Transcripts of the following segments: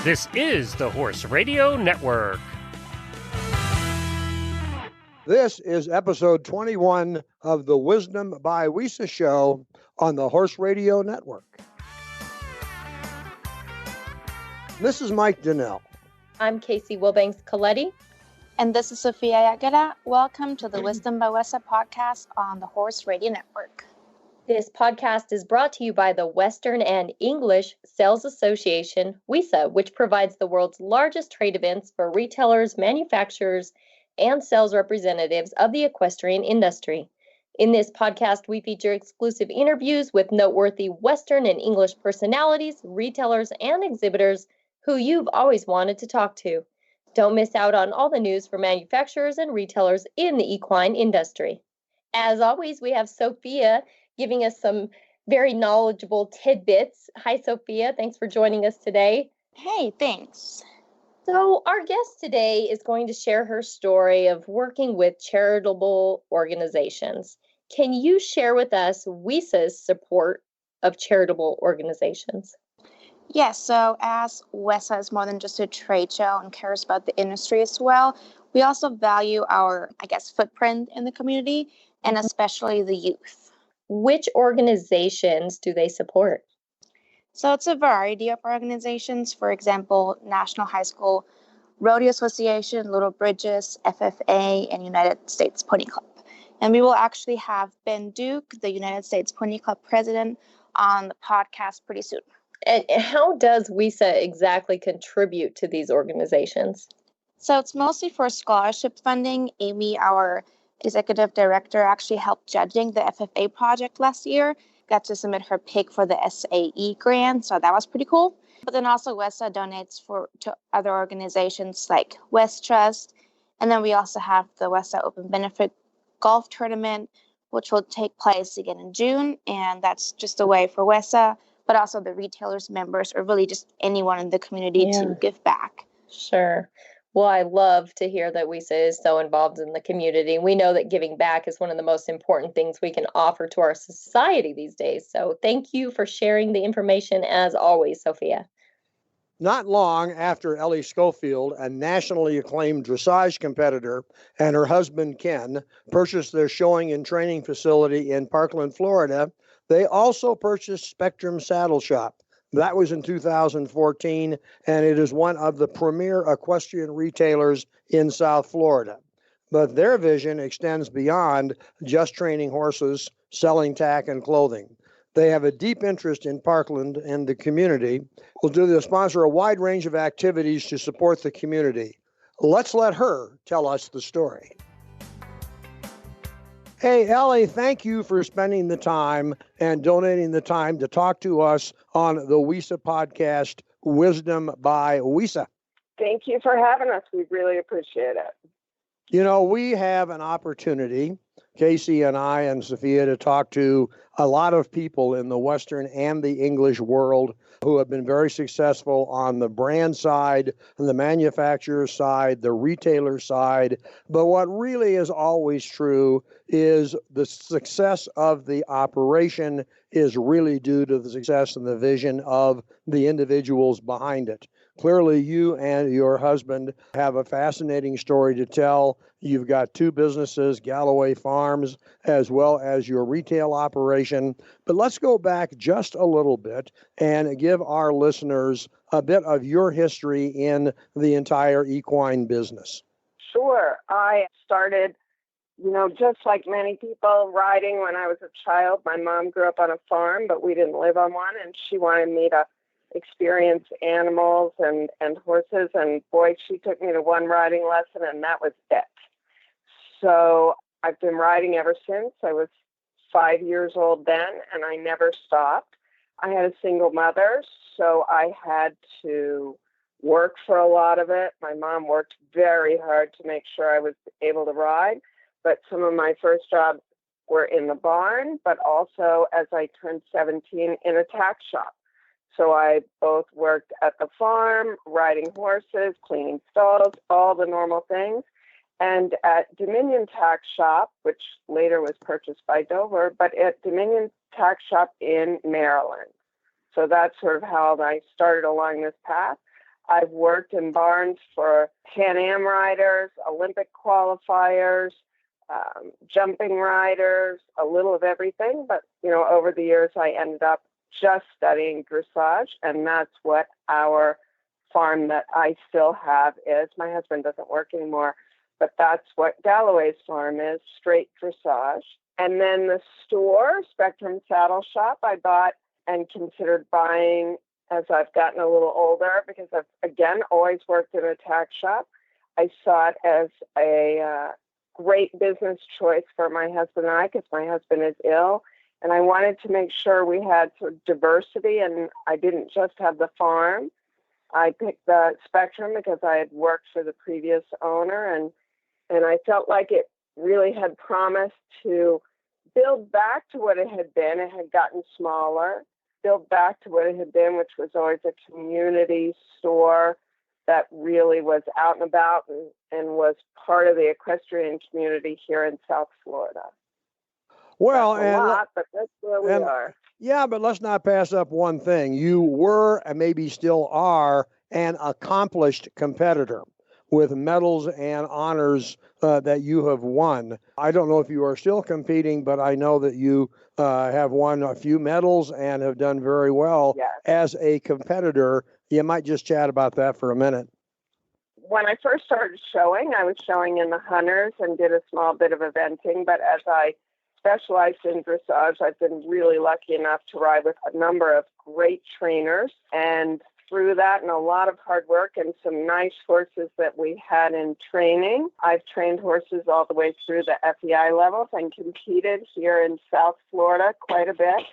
This is the Horse Radio Network. This is episode 21 of the Wisdom by Wisa show on the Horse Radio Network. This is Mike Donnell. I'm Casey Wilbanks-Coletti. And this is Sophia Aguilera. Welcome to the Wisdom by Wisa podcast on the Horse Radio Network. This podcast is brought to you by the Western and English Sales Association, WISA, which provides the world's largest trade events for retailers, manufacturers, and sales representatives of the equestrian industry. In this podcast, we feature exclusive interviews with noteworthy Western and English personalities, retailers, and exhibitors who you've always wanted to talk to. Don't miss out on all the news for manufacturers and retailers in the equine industry. As always, we have Sophia giving us some very knowledgeable tidbits. Hi, Sophia. Thanks for joining us today. Hey, thanks. So our guest today is going to share her story of working with charitable organizations. Can you share with us WISA's support of charitable organizations? Yes, so as WESA is more than just a trade show and cares about the industry as well, we also value our, footprint in the community and especially the youth. Which organizations do they support? So it's a variety of organizations. For example, National High School Rodeo Association, Little Bridges, FFA, and United States Pony Club. And we will actually have Ben Duke, the United States Pony Club president, on the podcast pretty soon. And how does WISA exactly contribute to these organizations? So it's mostly for scholarship funding. Amy, our executive director, actually helped judging the FFA project last year. Got to submit her pick for the SAE grant, so that was pretty cool. But then also WESA donates to other organizations like West Trust. And then we also have the WESA Open Benefit Golf Tournament, which will take place again in June. And that's just a way for WESA, but also the retailers, members, or really just anyone in the community to give back. Sure. Well, I love to hear that WISA is so involved in the community. We know that giving back is one of the most important things we can offer to our society these days. So thank you for sharing the information as always, Sophia. Not long after Ellie Scofield, a nationally acclaimed dressage competitor, and her husband Ken purchased their showing and training facility in Parkland, Florida, they also purchased Spectrum Saddle Shop. That was in 2014, and it is one of the premier equestrian retailers in South Florida. But their vision extends beyond just training horses, selling tack, and clothing. They have a deep interest in Parkland and the community. They'll sponsor a wide range of activities to support the community. Let's let her tell us the story. Hey, Ellie, thank you for spending the time and donating the time to talk to us on the WISA podcast, Wisdom by WISA. Thank you for having us. We really appreciate it. You know, we have an opportunity, Casey and I and Sophia, to talk to a lot of people in the Western and the English world who have been very successful on the brand side, the manufacturer side, the retailer side. But what really is always true is the success of the operation is really due to the success and the vision of the individuals behind it. Clearly, you and your husband have a fascinating story to tell. You've got two businesses, Galloway Farms, as well as your retail operation. But let's go back just a little bit and give our listeners a bit of your history in the entire equine business. Sure. I started, just like many people, riding when I was a child. My mom grew up on a farm, but we didn't live on one, and she wanted me to experience animals and horses. And boy, she took me to one riding lesson, and that was it. So I've been riding ever since. I was 5 years old then, and I never stopped. I had a single mother, so I had to work for a lot of it. My mom worked very hard to make sure I was able to ride, but some of my first jobs were in the barn, but also as I turned 17 in a tack shop. So I both worked at the farm, riding horses, cleaning stalls, all the normal things, and at Dominion Tack Shop, which later was purchased by Dover, but at Dominion Tack Shop in Maryland. So that's sort of how I started along this path. I've worked in barns for Pan Am riders, Olympic qualifiers, jumping riders, a little of everything. But, over the years, I ended up just studying dressage, and that's what our farm that I still have is. My husband doesn't work anymore, but that's what Galloways farm is, straight dressage. And then the store, Spectrum Saddle Shop, I bought and considered buying as I've gotten a little older because I've, again, always worked in a tack shop. I saw it as a great business choice for my husband and I because my husband is ill. And I wanted to make sure we had sort of diversity, and I didn't just have the farm. I picked the Spectrum because I had worked for the previous owner, and I felt like it really had promised to build back to what it had been. It had gotten smaller, build back to what it had been, which was always a community store that really was out and about and was part of the equestrian community here in South Florida. Well, that's a lot, but that's where we are. Yeah, but let's not pass up one thing. You were, and maybe still are, an accomplished competitor with medals and honors that you have won. I don't know if you are still competing, but I know that you have won a few medals and have done very well as a competitor. You might just chat about that for a minute. When I first started showing, I was showing in the hunters and did a small bit of eventing, but as I specialized in dressage, I've been really lucky enough to ride with a number of great trainers, and through that and a lot of hard work and some nice horses that we had in training, I've trained horses all the way through the FEI levels and competed here in South Florida quite a bit,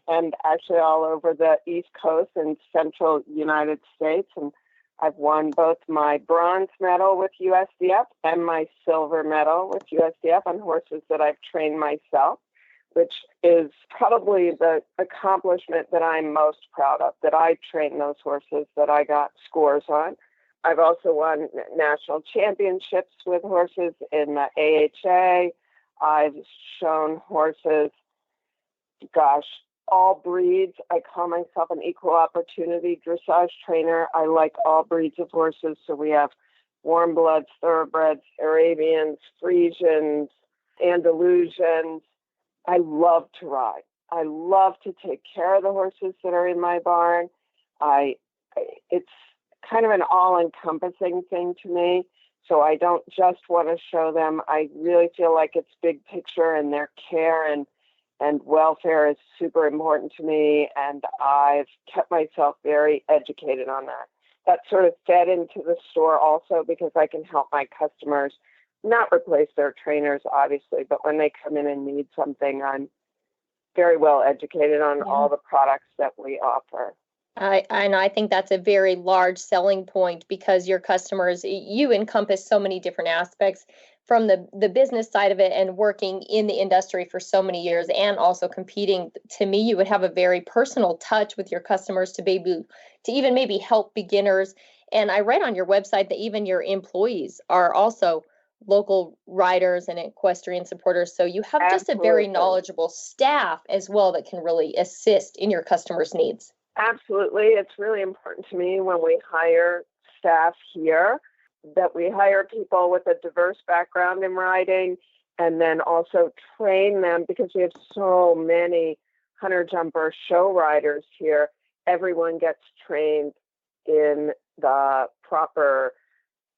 and actually all over the East Coast and Central United States. And I've won both my bronze medal with USDF and my silver medal with USDF on horses that I've trained myself, which is probably the accomplishment that I'm most proud of, that I trained those horses that I got scores on. I've also won national championships with horses in the AHA. I've shown horses, all breeds. I call myself an equal opportunity dressage trainer. I like all breeds of horses. So we have warm bloods, thoroughbreds, Arabians, Friesians, Andalusians. I love to ride. I love to take care of the horses that are in my barn. It's kind of an all-encompassing thing to me. So I don't just want to show them. I really feel like it's big picture, and their care and welfare is super important to me. And I've kept myself very educated on that. That sort of fed into the store also because I can help my customers not replace their trainers, obviously, but when they come in and need something, I'm very well educated on all the products that we offer. I think that's a very large selling point because your customers, you encompass so many different aspects from the business side of it and working in the industry for so many years and also competing. To me, you would have a very personal touch with your customers to even maybe help beginners. And I read on your website that even your employees are also local riders and equestrian supporters. So you have just a very knowledgeable staff as well that can really assist in your customers' needs. Absolutely. It's really important to me when we hire staff here that we hire people with a diverse background in riding and then also train them because we have so many hunter jumper show riders here. Everyone gets trained in the proper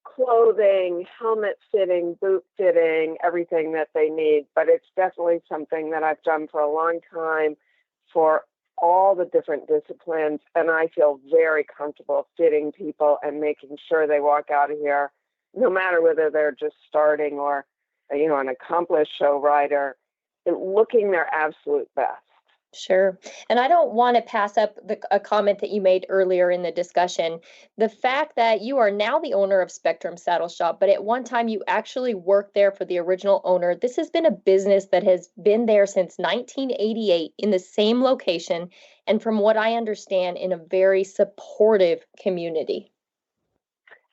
clothing, helmet fitting, boot fitting, everything that they need. But it's definitely something that I've done for a long time for all the different disciplines. And I feel very comfortable fitting people and making sure they walk out of here, no matter whether they're just starting or, an accomplished show rider, looking their absolute best. Sure. And I don't want to pass up a comment that you made earlier in the discussion. The fact that you are now the owner of Spectrum Saddle Shop, but at one time you actually worked there for the original owner. This has been a business that has been there since 1988 in the same location. And from what I understand, in a very supportive community.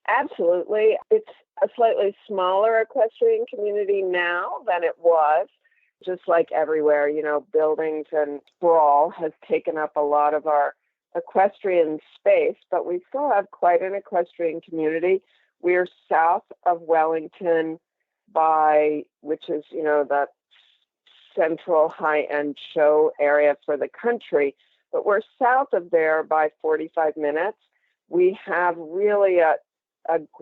Absolutely. It's a slightly smaller equestrian community now than it was. Just like everywhere, buildings and sprawl has taken up a lot of our equestrian space, but we still have quite an equestrian community. We're south of Wellington which is, the central high-end show area for the country, but we're south of there by 45 minutes. We have really a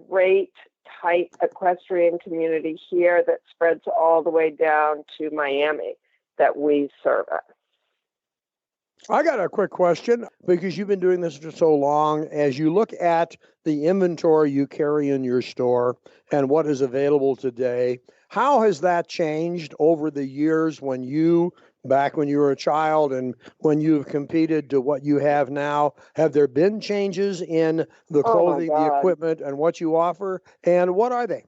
great, tight equestrian community here that spreads all the way down to Miami that we service. I got a quick question because you've been doing this for so long. As you look at the inventory you carry in your store and what is available today, how has that changed over the years back when you were a child and when you've competed to what you have now? Have there been changes in the clothing, the equipment, and what you offer? And what are they?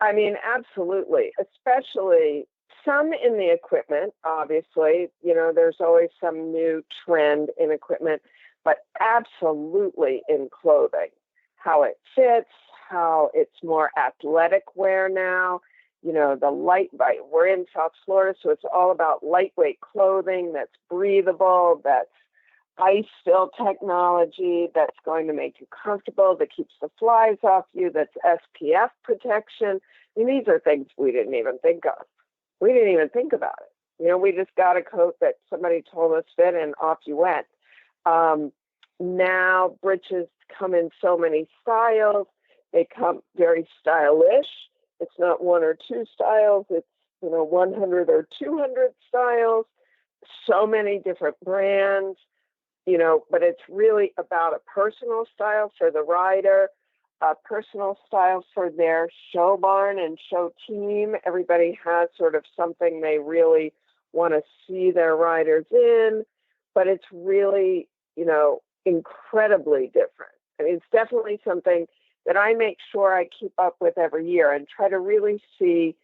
I mean, absolutely, especially some in the equipment, obviously. There's always some new trend in equipment, but absolutely in clothing, how it fits, how it's more athletic wear now. We're in South Florida, so it's all about lightweight clothing that's breathable, that's ice-fill technology, that's going to make you comfortable, that keeps the flies off you, that's SPF protection. I mean, these are things we didn't even think of. We didn't even think about it. We just got a coat that somebody told us fit and off you went. Now breeches come in so many styles. They come very stylish. It's not one or two styles. It's, 100 or 200 styles. So many different brands, but it's really about a personal style for the rider, a personal style for their show barn and show team. Everybody has sort of something they really want to see their riders in, but it's really, incredibly different. I mean, it's definitely something that I make sure I keep up with every year and try to really see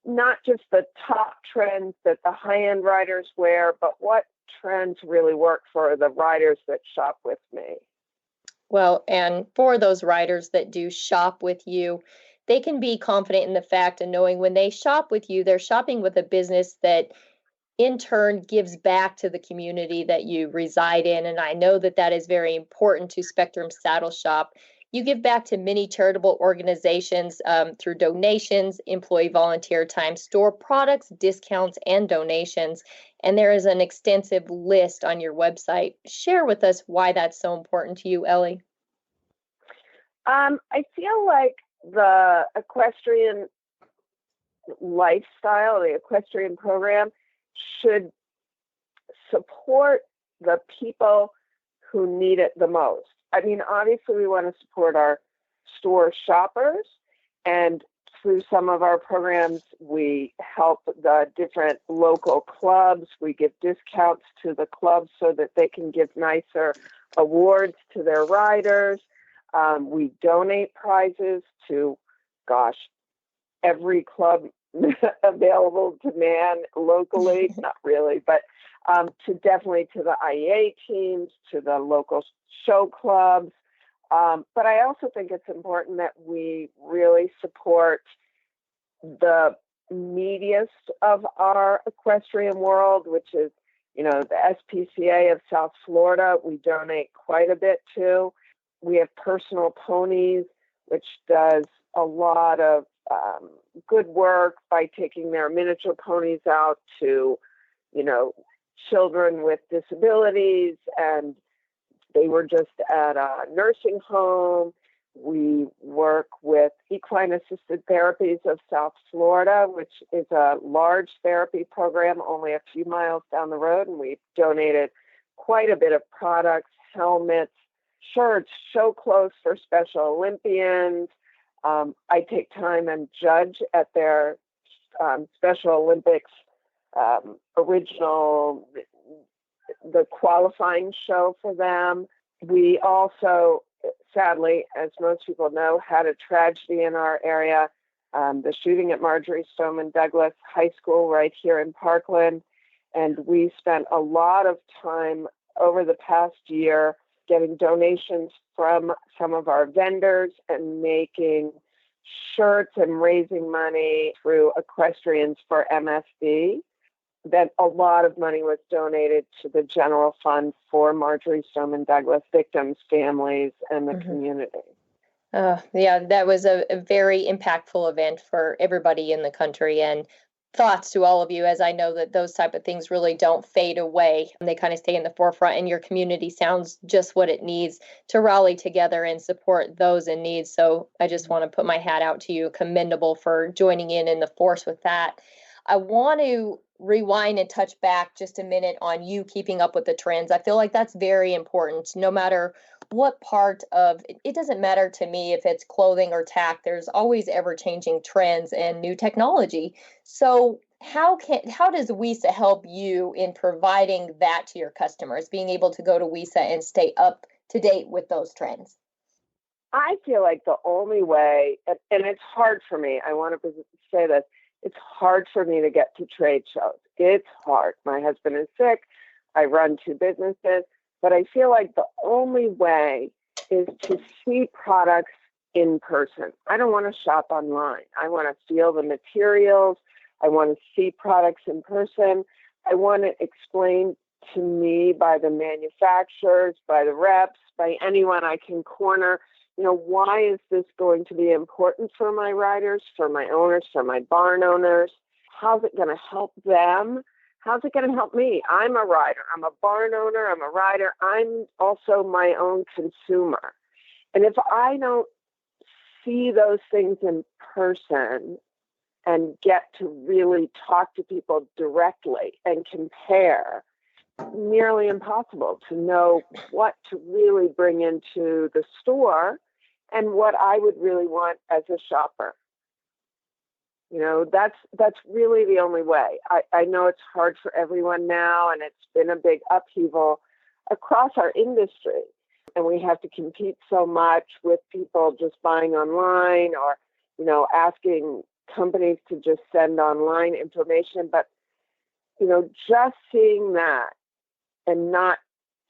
not just the top trends that the high-end riders wear, but what trends really work for the riders that shop with me. Well, and for those riders that do shop with you, they can be confident in the fact and knowing when they shop with you, they're shopping with a business that in turn gives back to the community that you reside in. And I know that that is very important to Spectrum Saddle Shop. You give back to many charitable organizations through donations, employee volunteer time, store products, discounts, and donations. And there is an extensive list on your website. Share with us why that's so important to you, Ellie. I feel like the equestrian lifestyle, the equestrian program, should support the people who need it the most. I mean, obviously, we want to support our store shoppers, and through some of our programs, we help the different local clubs. We give discounts to the clubs so that they can give nicer awards to their riders. We donate prizes to, every club available to man locally, not really, but definitely to the IEA teams, to the local show clubs. But I also think it's important that we really support the neediest of our equestrian world, which is, the SPCA of South Florida. We donate quite a bit to. We have Personal Ponies, which does a lot of good work by taking their miniature ponies out to, children with disabilities, and they were just at a nursing home. We work with Equine Assisted Therapies of South Florida, which is a large therapy program only a few miles down the road, and we've donated quite a bit of products, helmets, shirts, show clothes for Special Olympians. I take time and judge at their Special Olympics the qualifying show for them. We also, sadly, as most people know, had a tragedy in our area, the shooting at Marjorie Stoneman Douglas High School right here in Parkland. And we spent a lot of time over the past year getting donations from some of our vendors and making shirts and raising money through Equestrians for MSD. that a lot of money was donated to the general fund for Marjorie Stoneman Douglas victims, families, and the community. Yeah, that was a very impactful event for everybody in the country. And thoughts to all of you, as I know that those type of things really don't fade away. They kind of stay in the forefront, and your community sounds just what it needs to rally together and support those in need. So I just want to put my hat out to you. Commendable for joining in the force with that. I want to rewind and touch back just a minute on you keeping up with the trends. I feel like that's very important. No matter what part of it, doesn't matter to me if it's clothing or tack, there's always ever changing trends and new technology. So how does WISA help you in providing that to your customers, being able to go to WISA and stay up to date with those trends? I feel like the only way, and it's hard for me, I want to say this, it's hard for me to get to trade shows. It's hard. My husband is sick. I run 2 businesses, but I feel like the only way is to see products in person. I don't want to shop online. I want to feel the materials. I want to see products in person. I want it explained to me by the manufacturers, by the reps, by anyone I can corner. Why is this going to be important for my riders, for my owners, for my barn owners? How's it going to help them? How's it going to help me? I'm a rider. I'm a barn owner. I'm a rider. I'm also my own consumer. And if I don't see those things in person and get to really talk to people directly and compare, nearly impossible to know what to really bring into the store and what I would really want as a shopper. That's really the only way. I know it's hard for everyone now, and it's been a big upheaval across our industry. And we have to compete so much with people just buying online or, asking companies to just send online information. But, just seeing that and not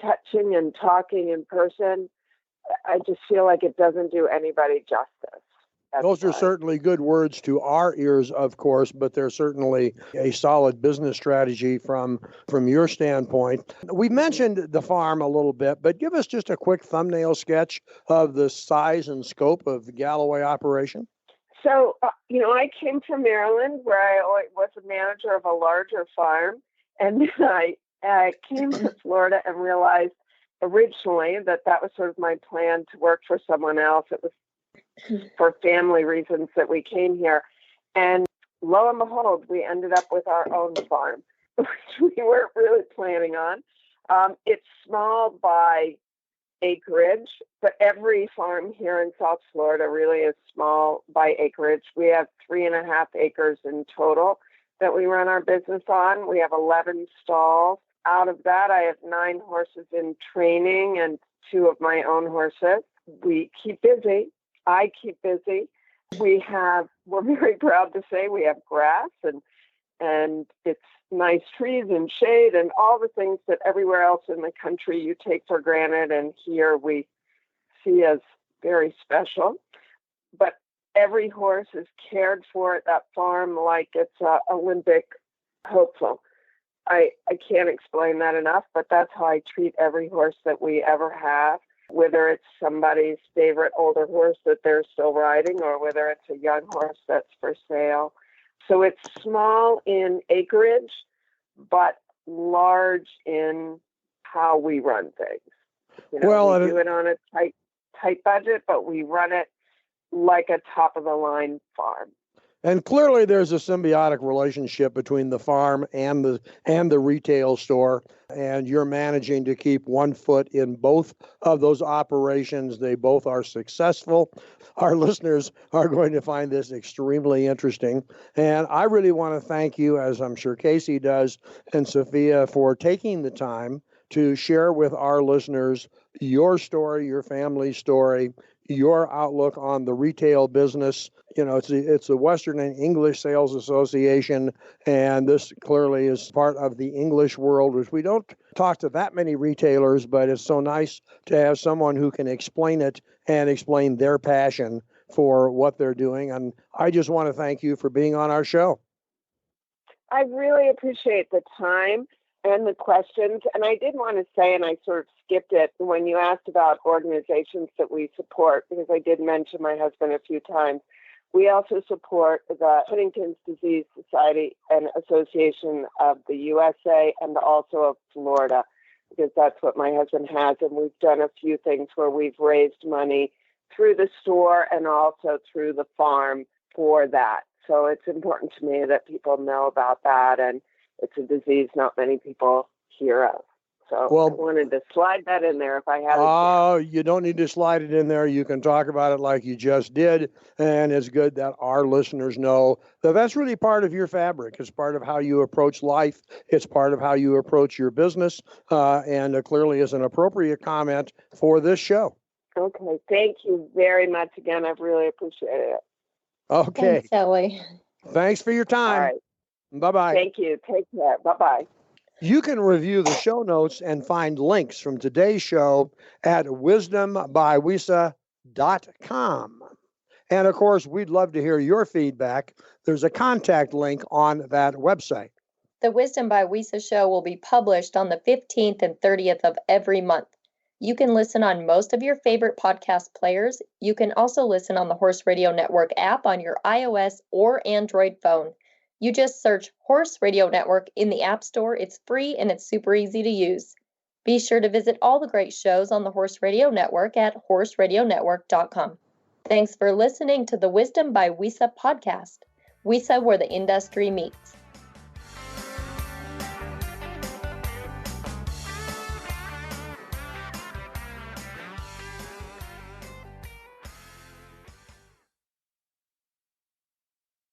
touching and talking in person, I just feel like it doesn't do anybody justice. Those are certainly good words to our ears, of course, but they're certainly a solid business strategy from your standpoint. We mentioned the farm a little bit, but give us just a quick thumbnail sketch of the size and scope of the Galloway operation. So, I came from Maryland, where I was a manager of a larger farm, and then I came to Florida and realized originally that was sort of my plan to work for someone else. It was for family reasons that we came here. And lo and behold, we ended up with our own farm, which we weren't really planning on. It's small by acreage, but every farm here in South Florida really is small by acreage. We have 3.5 acres in total that we run our business on. We have 11 stalls. Out of that, I have 9 horses in training and 2 of my own horses. We keep busy. I keep busy. We're very proud to say we have grass and it's nice trees and shade and all the things that everywhere else in the country you take for granted, and here we see as very special. But every horse is cared for at that farm like it's an Olympic hopeful. I can't explain that enough, but that's how I treat every horse that we ever have, whether it's somebody's favorite older horse that they're still riding or whether it's a young horse that's for sale. So it's small in acreage, but large in how we run things. We do it on a tight budget, but we run it like a top-of-the-line farm. And clearly there's a symbiotic relationship between the farm and the retail store, and you're managing to keep one foot in both of those operations. They both are successful. Our listeners are going to find this extremely interesting. And I really want to thank you, as I'm sure Casey does, and Sophia, for taking the time to share with our listeners your story, your family's story, your outlook on the retail business. It's the Western and English Sales Association, and this clearly is part of the English world, which we don't talk to that many retailers, but it's so nice to have someone who can explain it and explain their passion for what they're doing. And I just want to thank you for being on our show. I really appreciate the time and the questions. And I did want to say, and I sort of skipped it when you asked about organizations that we support, because I did mention my husband a few times. We also support the Huntington's Disease Society and Association of the USA and also of Florida, because that's what my husband has. And we've done a few things where we've raised money through the store and also through the farm for that. So it's important to me that people know about that, and it's a disease not many people hear of. So I wanted to slide that in there if I had a chance. You don't need to slide it in there. You can talk about it like you just did, and it's good that our listeners know that that's really part of your fabric. It's part of how you approach life. It's part of how you approach your business, and it clearly is an appropriate comment for this show. Okay, thank you very much again. I've really appreciated it. Okay. Thanks, Ellie. Thanks for your time. All right. Bye-bye. Thank you. Take care. Bye-bye. You can review the show notes and find links from today's show at wisdombywisa.com. And of course, we'd love to hear your feedback. There's a contact link on that website. The Wisdom by Wisa show will be published on the 15th and 30th of every month. You can listen on most of your favorite podcast players. You can also listen on the Horse Radio Network app on your iOS or Android phone. You just search Horse Radio Network in the App Store. It's free and it's super easy to use. Be sure to visit all the great shows on the Horse Radio Network at horseradionetwork.com. Thanks for listening to the Wisdom by Wisa podcast. Wisa, where the industry meets.